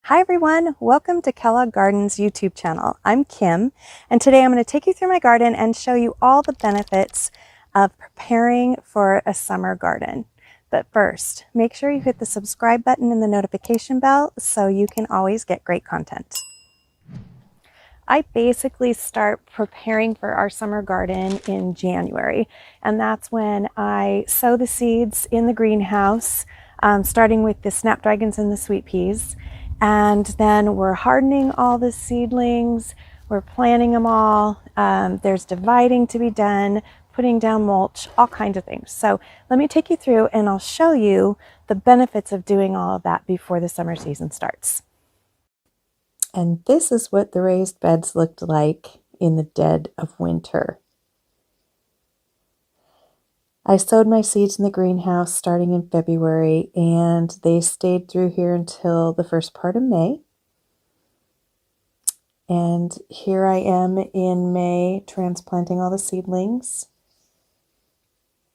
Hi everyone, welcome to Kellogg Garden's YouTube channel. I'm Kim, and today I'm going to take you through my garden and show you all the benefits of preparing for a summer garden. But first, make sure you hit the subscribe button and the notification bell so you can always get great content. I basically start preparing for our summer garden in January, and that's when I sow the seeds in the greenhouse, starting with the snapdragons and the sweet peas. And then we're hardening all the seedlings, we're planting them all, there's dividing to be done, putting down mulch, all kinds of things. So let me take you through and I'll show you the benefits of doing all of that before the summer season starts. And this is what the raised beds looked like in the dead of winter. I sowed my seeds in the greenhouse starting in February, and they stayed through here until the first part of May. And here I am in May transplanting all the seedlings.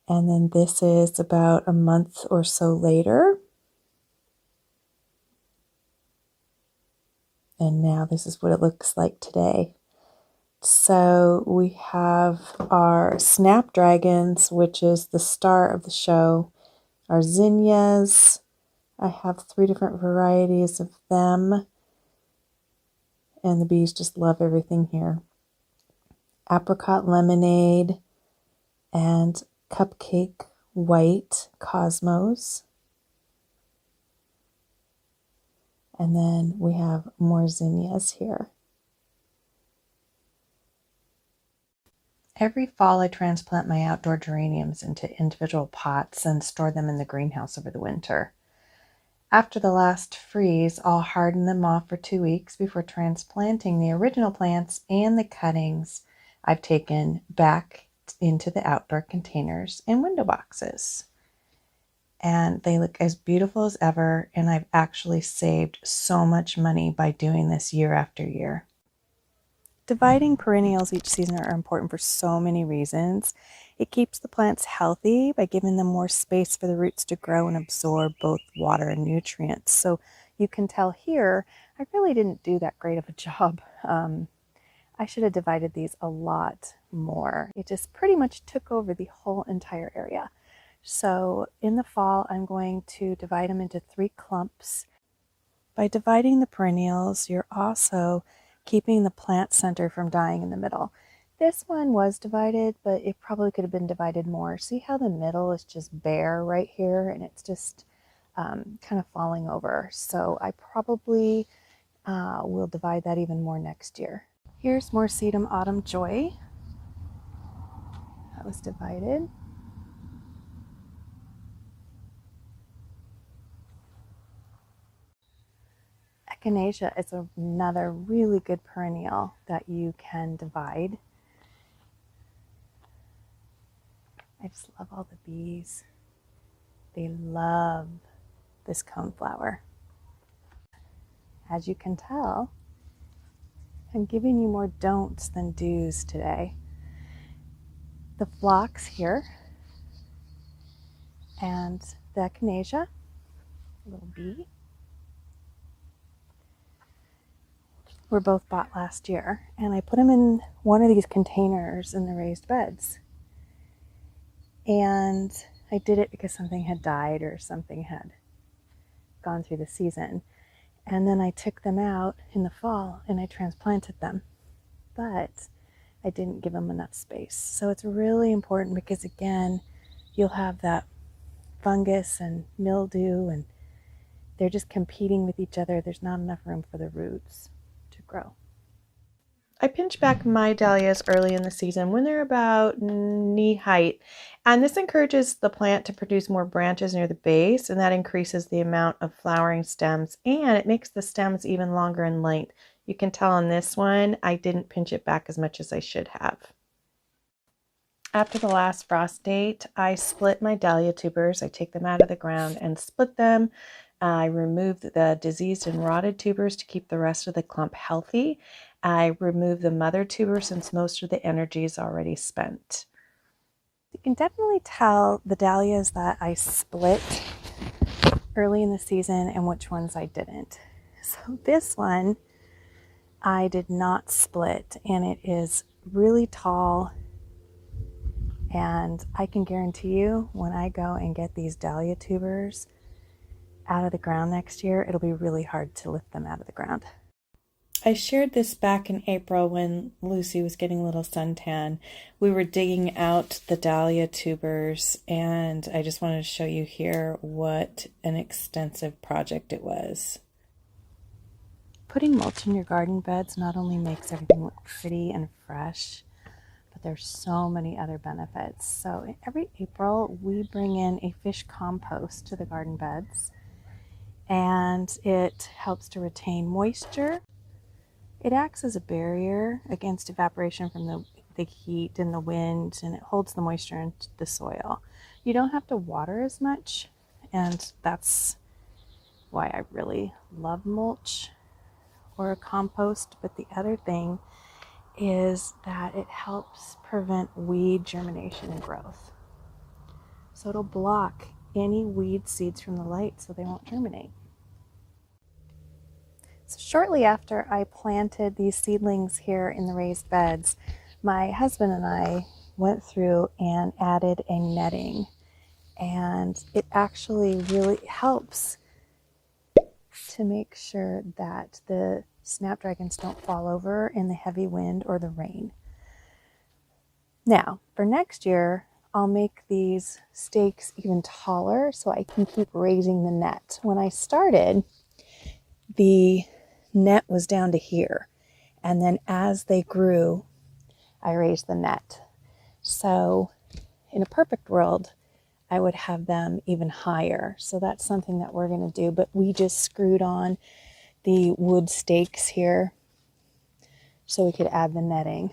And then this is about a month or so later. And now this is what it looks like today. So we have our snapdragons, which is the star of the show, our zinnias. I have 3 different varieties of them, and the bees just love everything here. Apricot lemonade and cupcake white cosmos. And then we have more zinnias here. Every fall I transplant my outdoor geraniums into individual pots and store them in the greenhouse over the winter. After the last freeze, I'll harden them off for 2 weeks before transplanting the original plants and the cuttings I've taken back into the outdoor containers and window boxes. And they look as beautiful as ever, and I've actually saved so much money by doing this year after year. Dividing perennials each season are important for so many reasons. It keeps the plants healthy by giving them more space for the roots to grow and absorb both water and nutrients. So you can tell here, I really didn't do that great of a job. I should have divided these a lot more. It just pretty much took over the whole entire area. So in the fall, I'm going to divide them into 3 clumps. By dividing the perennials, you're also keeping the plant center from dying in the middle. This one was divided, but it probably could have been divided more. See how the middle is just bare right here, and it's just kind of falling over. So I probably will divide that even more next year. Here's more Sedum Autumn Joy. That was divided. Echinacea is another really good perennial that you can divide. I just love all the bees. They love this coneflower. As you can tell, I'm giving you more don'ts than do's today. The phlox here and the echinacea, little bee, were both bought last year, and I put them in one of these containers in the raised beds. And I did it because something had died or something had gone through the season. And then I took them out in the fall and I transplanted them. But I didn't give them enough space. So it's really important because, again, you'll have that fungus and mildew and they're just competing with each other. There's not enough room for the roots to grow. I pinch back my dahlias early in the season when they're about knee height, and this encourages the plant to produce more branches near the base, and that increases the amount of flowering stems, and it makes the stems even longer in length. You can tell on this one, I didn't pinch it back as much as I should have. After the last frost date, I split my dahlia tubers. I take them out of the ground and split them. I remove the diseased and rotted tubers to keep the rest of the clump healthy. I remove the mother tuber since most of the energy is already spent. You can definitely tell the dahlias that I split early in the season and which ones I didn't. So this one I did not split, and it is really tall, and I can guarantee you when I go and get these dahlia tubers out of the ground next year, it'll be really hard to lift them out of the ground. I shared this back in April when Lucy was getting a little suntan. We were digging out the dahlia tubers, and I just wanted to show you here what an extensive project it was. Putting mulch in your garden beds not only makes everything look pretty and fresh, but there's so many other benefits. So every April we bring in a fish compost to the garden beds, and it helps to retain moisture. It acts as a barrier against evaporation from the heat and the wind, and it holds the moisture into the soil. You don't have to water as much, and that's why I really love mulch or a compost. But the other thing is that it helps prevent weed germination and growth. So it'll block any weed seeds from the light so they won't germinate. So shortly after I planted these seedlings here in the raised beds, my husband and I went through and added a netting, and it actually really helps to make sure that the snapdragons don't fall over in the heavy wind or the rain. Now, for next year, I'll make these stakes even taller so I can keep raising the net. When I started, the net was down to here, and then as they grew, I raised the net. So in a perfect world, I would have them even higher. So that's something that we're going to do, but we just screwed on the wood stakes here so we could add the netting.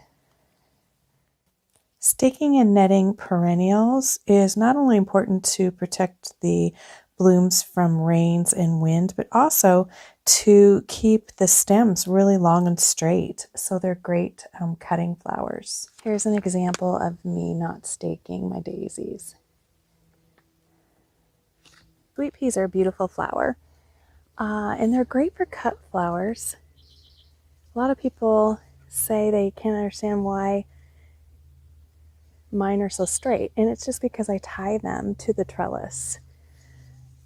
Staking and netting perennials is not only important to protect the blooms from rains and wind, but also to keep the stems really long and straight. So they're great cutting flowers. Here's an example of me not staking my daisies. Sweet peas are a beautiful flower, and they're great for cut flowers. A lot of people say they can't understand why mine are so straight, and it's just because I tie them to the trellis.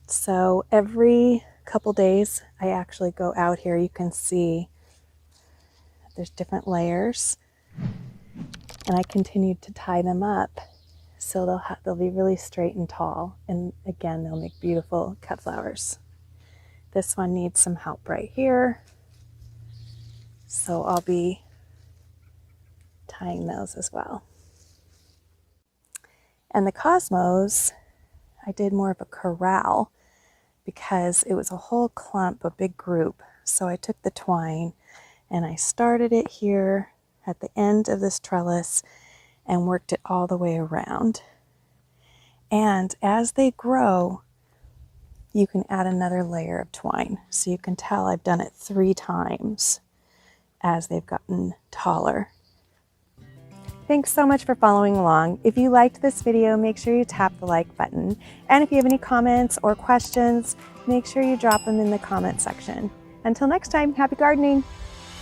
So every couple days I actually go out here. You can see there's different layers, and I continue to tie them up so they'll be really straight and tall, and again they'll make beautiful cut flowers. This one needs some help right here, so I'll be tying those as well. And the cosmos, I did more of a corral because it was a whole clump, a big group. So I took the twine and I started it here at the end of this trellis and worked it all the way around. And as they grow, you can add another layer of twine. So you can tell I've done it 3 times as they've gotten taller. Thanks so much for following along. If you liked this video, make sure you tap the like button. And if you have any comments or questions, make sure you drop them in the comment section. Until next time, happy gardening!